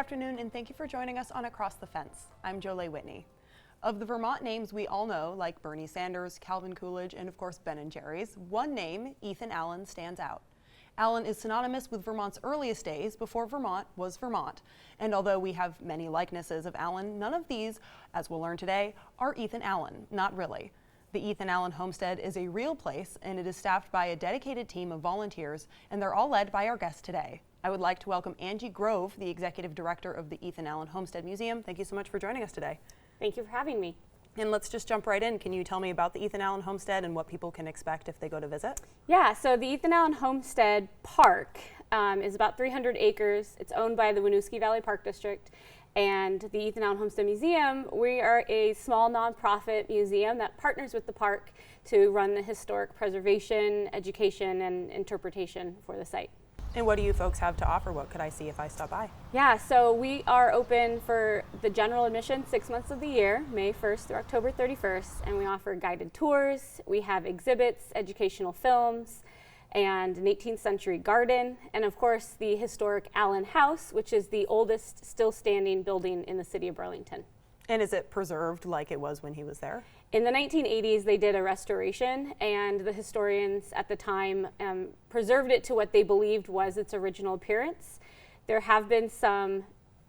afternoon, and thank you for joining us on Across the Fence. I'm Jolie Whitney. Of the Vermont names we all know, like Bernie Sanders, Calvin Coolidge, and of course Ben and Jerry's, one name, Ethan Allen, stands out. Allen is synonymous with Vermont's earliest days before Vermont was Vermont. And although we have many likenesses of Allen, none of these, as we'll learn today, are Ethan Allen, not really. The Ethan Allen Homestead is a real place, and it is staffed by a dedicated team of volunteers, and they're all led by our guest today. I would like to welcome Angie Grove, the executive director of the Ethan Allen Homestead Museum. Thank you so much for joining us today. Thank you for having me. And let's just jump right in. Can you tell me about the Ethan Allen Homestead and what people can expect if they go to visit? Yeah, so the Ethan Allen Homestead Park is about 300 acres. It's owned by the Winooski Valley Park District. And the Ethan Allen Homestead Museum, we are a small nonprofit museum that partners with the park to run the historic preservation, education, and interpretation for the site. And what do you folks have to offer? What could I see if I stop by? Yeah, so we are open for the general admission 6 months of the year, May 1st through October 31st, and we offer guided tours. We have exhibits, educational films, and an 18th century garden, and of course the historic Allen House, which is the oldest still standing building in the city of Burlington. And is it preserved like it was when he was there? In the 1980s, they did a restoration, and the historians at the time preserved it to what they believed was its original appearance. There have been some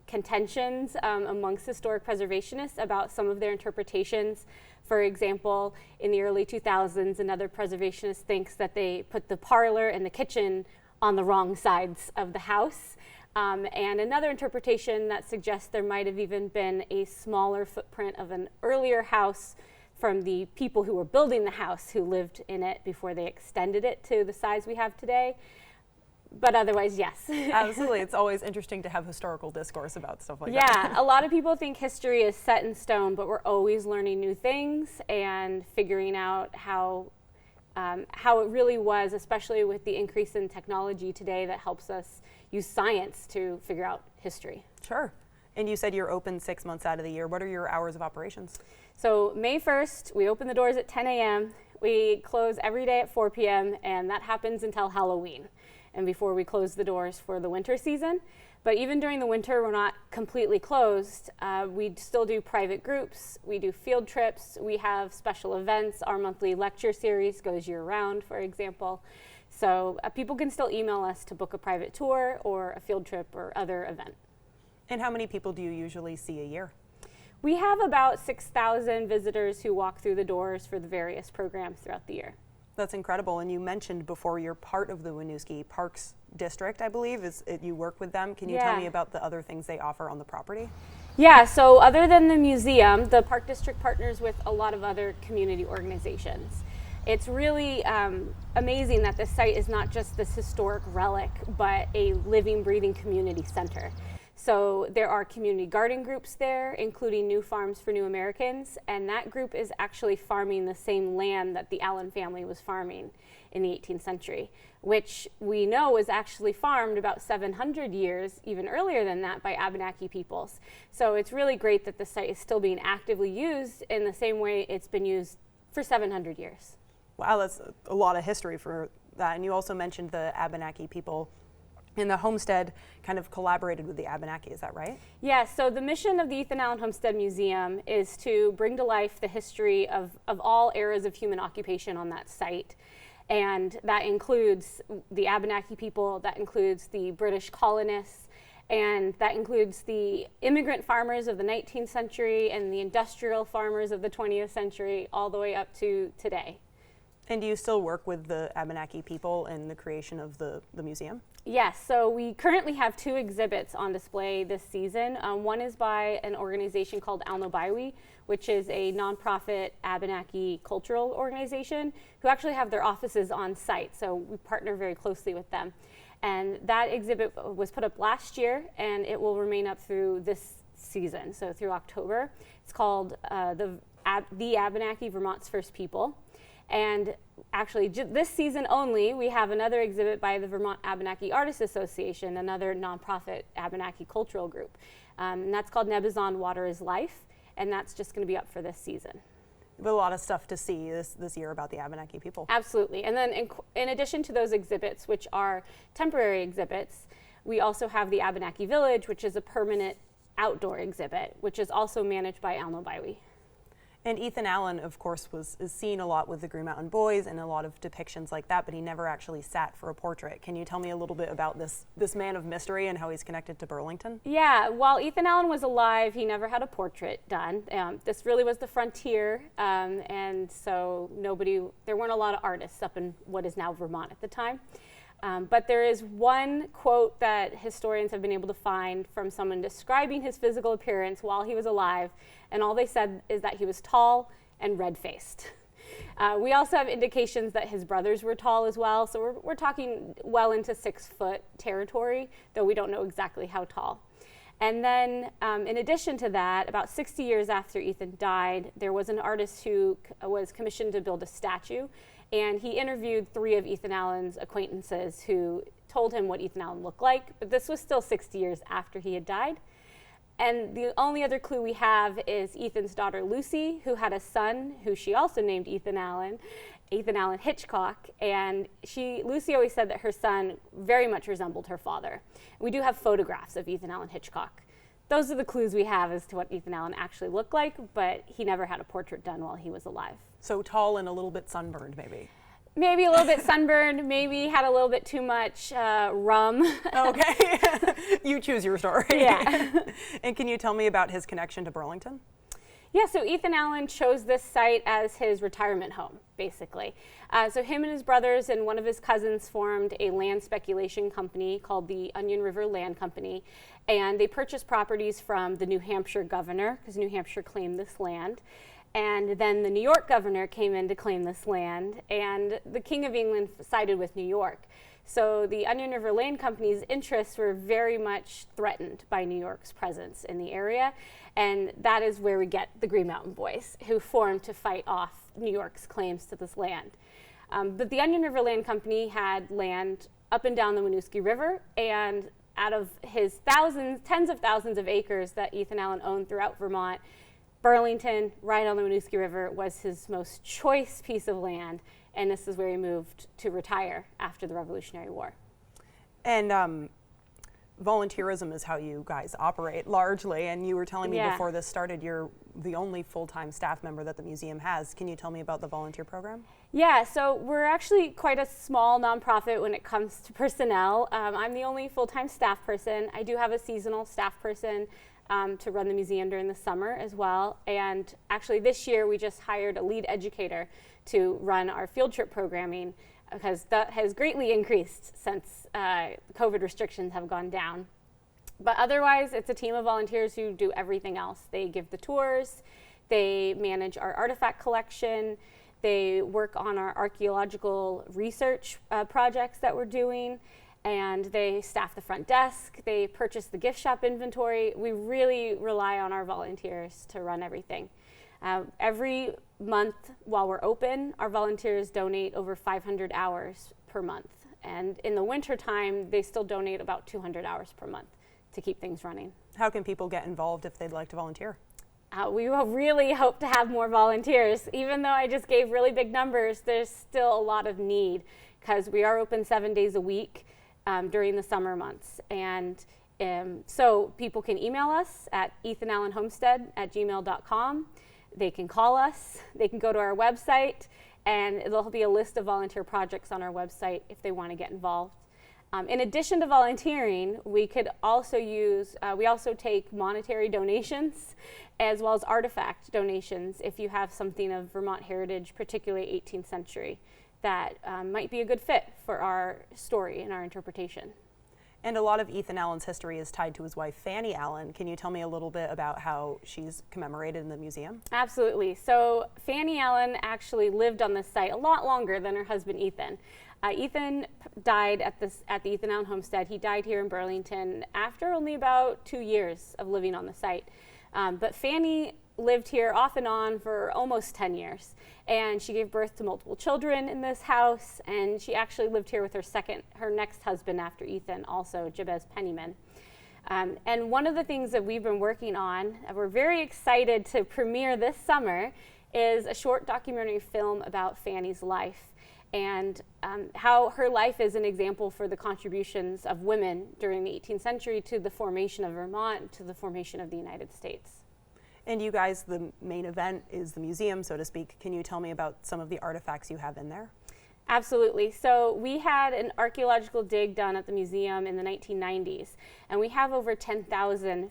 contentions amongst historic preservationists about some of their interpretations. For example, in the early 2000s, another preservationist thinks that they put the parlor and the kitchen on the wrong sides of the house. And another interpretation that suggests there might have even been a smaller footprint of an earlier house from the people who were building the house who lived in it before they extended it to the size we have today. But otherwise, yes. Absolutely. It's always interesting to have historical discourse about stuff like that. Yeah, a lot of people think history is set in stone, but we're always learning new things and figuring out how it really was, especially with the increase in technology today that helps us use science to figure out history. Sure. And you said you're open 6 months out of the year. What are your hours of operations? So May 1st, we open the doors at 10 a.m. We close every day at 4 p.m., and that happens until Halloween, and before we close the doors for the winter season. But even during the winter, we're not completely closed. We still do private groups. We do field trips. We have special events. Our monthly lecture series goes year-round, for example. So people can still email us to book a private tour or a field trip or other event. And how many people do you usually see a year? We have about 6,000 visitors who walk through the doors for the various programs throughout the year. That's incredible. And you mentioned before you're part of the Winooski Parks District, I believe. You work with them. Can you tell me about the other things they offer on the property? Yeah, so other than the museum, the Park District partners with a lot of other community organizations. It's really amazing that this site is not just this historic relic, but a living, breathing community center. So there are community garden groups there, including New Farms for New Americans, and that group is actually farming the same land that the Allen family was farming in the 18th century, which we know was actually farmed about 700 years, even earlier than that, by Abenaki peoples. So it's really great that the site is still being actively used in the same way it's been used for 700 years. Wow, that's a lot of history for that. And you also mentioned the Abenaki people. And the homestead kind of collaborated with the Abenaki, is that right? Yeah, so the mission of the Ethan Allen Homestead Museum is to bring to life the history of all eras of human occupation on that site. And that includes the Abenaki people, that includes the British colonists, and that includes the immigrant farmers of the 19th century and the industrial farmers of the 20th century, all the way up to today. And do you still work with the Abenaki people in the creation of the museum? Yes, so we currently have 2 exhibits on display this season. One is by an organization called Alnobaiwi, which is a nonprofit Abenaki cultural organization who actually have their offices on site, so we partner very closely with them. And that exhibit was put up last year, and it will remain up through this season, so through October. It's called the Abenaki, Vermont's First People. And actually, this season only, we have another exhibit by the Vermont Abenaki Artists Association, another nonprofit Abenaki cultural group. And that's called Nebizon Water is Life, and that's just going to be up for this season. But a lot of stuff to see this year about the Abenaki people. Absolutely. And then in addition to those exhibits, which are temporary exhibits, we also have the Abenaki Village, which is a permanent outdoor exhibit, which is also managed by Alno Baiwi. And Ethan Allen, of course, is seen a lot with the Green Mountain Boys and a lot of depictions like that, but he never actually sat for a portrait. Can you tell me a little bit about this man of mystery and how he's connected to Burlington? Yeah, while Ethan Allen was alive, he never had a portrait done. This really was the frontier, and so there weren't a lot of artists up in what is now Vermont at the time. But there is one quote that historians have been able to find from someone describing his physical appearance while he was alive, and all they said is that he was tall and red-faced. We also have indications that his brothers were tall as well, so we're talking well into 6-foot territory, though we don't know exactly how tall. And then in addition to that, about 60 years after Ethan died, there was an artist who was commissioned to build a statue, and he interviewed 3 of Ethan Allen's acquaintances who told him what Ethan Allen looked like, but this was still 60 years after he had died. And the only other clue we have is Ethan's daughter Lucy, who had a son who she also named Ethan Allen Hitchcock, and Lucy always said that her son very much resembled her father. We do have photographs of Ethan Allen Hitchcock. Those are the clues we have as to what Ethan Allen actually looked like, but he never had a portrait done while he was alive. So tall and a little bit sunburned, maybe. Maybe a little bit sunburned, maybe had a little bit too much rum. Okay, you choose your story. Yeah. And can you tell me about his connection to Burlington? Yeah, so Ethan Allen chose this site as his retirement home, basically. So him and his brothers and one of his cousins formed a land speculation company called the Onion River Land Company, and they purchased properties from the New Hampshire governor, because New Hampshire claimed this land. And then the New York governor came in to claim this land, and the King of England sided with New York. So the Onion River Land Company's interests were very much threatened by New York's presence in the area, and that is where we get the Green Mountain Boys, who formed to fight off New York's claims to this land. But the Onion River Land Company had land up and down the Winooski River, and out of his tens of thousands of acres that Ethan Allen owned throughout Vermont, Burlington, right on the Winooski River, was his most choice piece of land, and this is where he moved to retire after the Revolutionary War. And volunteerism is how you guys operate largely, and you were telling me before this started you're the only full-time staff member that the museum has. Can you tell me about the volunteer program? Yeah, so we're actually quite a small nonprofit when it comes to personnel. I'm the only full-time staff person. I do have a seasonal staff person to run the museum during the summer as well. And actually this year we just hired a lead educator to run our field trip programming, because that has greatly increased since COVID restrictions have gone down. But otherwise, it's a team of volunteers who do everything else. They give the tours, they manage our artifact collection, they work on our archaeological research projects that we're doing, and they staff the front desk, they purchase the gift shop inventory. We really rely on our volunteers to run everything. Every month while we're open, our volunteers donate over 500 hours per month. And in the winter time, they still donate about 200 hours per month to keep things running. How can people get involved if they'd like to volunteer? We will really hope to have more volunteers. Even though I just gave really big numbers, there's still a lot of need, because we are open 7 days a week during the summer months. And so people can email us at ethanallenhomestead@gmail.com. They can call us, they can go to our website, and there'll be a list of volunteer projects on our website if they want to get involved. In addition to volunteering, we also take monetary donations as well as artifact donations if you have something of Vermont heritage, particularly 18th century, that might be a good fit for our story and our interpretation. And a lot of Ethan Allen's history is tied to his wife, Fanny Allen. Can you tell me a little bit about how she's commemorated in the museum? Absolutely. So Fanny Allen actually lived on this site a lot longer than her husband, Ethan. Ethan died at the Ethan Allen Homestead. He died here in Burlington after only about 2 years of living on the site. But Fanny lived here off and on for almost 10 years. And she gave birth to multiple children in this house, and she actually lived here with her next husband after Ethan, also Jabez Pennyman. And one of the things that we've been working on, and we're very excited to premiere this summer, is a short documentary film about Fanny's life. and how her life is an example for the contributions of women during the 18th century to the formation of Vermont, to the formation of the United States. And you guys, the main event is the museum, so to speak. Can you tell me about some of the artifacts you have in there? Absolutely. So we had an archaeological dig done at the museum in the 1990s, and we have over 10,000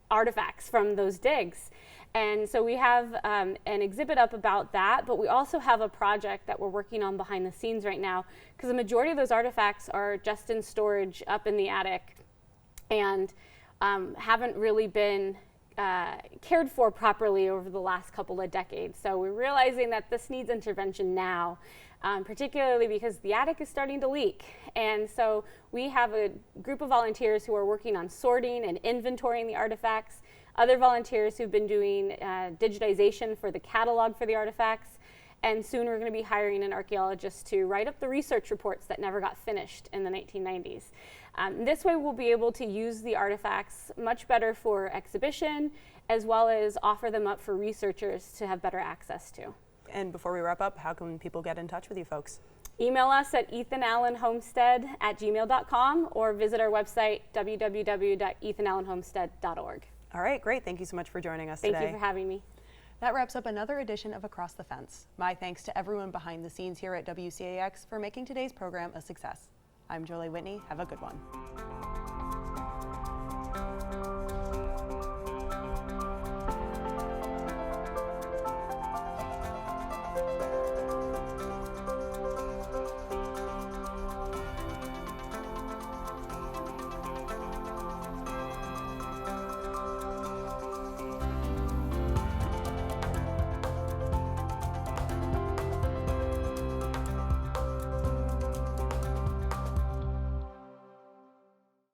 artifacts from those digs. And so we have an exhibit up about that, but we also have a project that we're working on behind the scenes right now, because the majority of those artifacts are just in storage up in the attic and haven't really been cared for properly over the last couple of decades. So we're realizing that this needs intervention now, particularly because the attic is starting to leak. And so we have a group of volunteers who are working on sorting and inventorying the artifacts, other volunteers who've been doing digitization for the catalog for the artifacts, and soon we're going to be hiring an archaeologist to write up the research reports that never got finished in the 1990s. This way we'll be able to use the artifacts much better for exhibition, as well as offer them up for researchers to have better access to. And before we wrap up, how can people get in touch with you folks? Email us at ethanallenhomestead@gmail.com or visit our website, www.ethanallenhomestead.org. All right, great. Thank you so much for joining us today. Thank you for having me. That wraps up another edition of Across the Fence. My thanks to everyone behind the scenes here at WCAX for making today's program a success. I'm Jolie Whitney. Have a good one.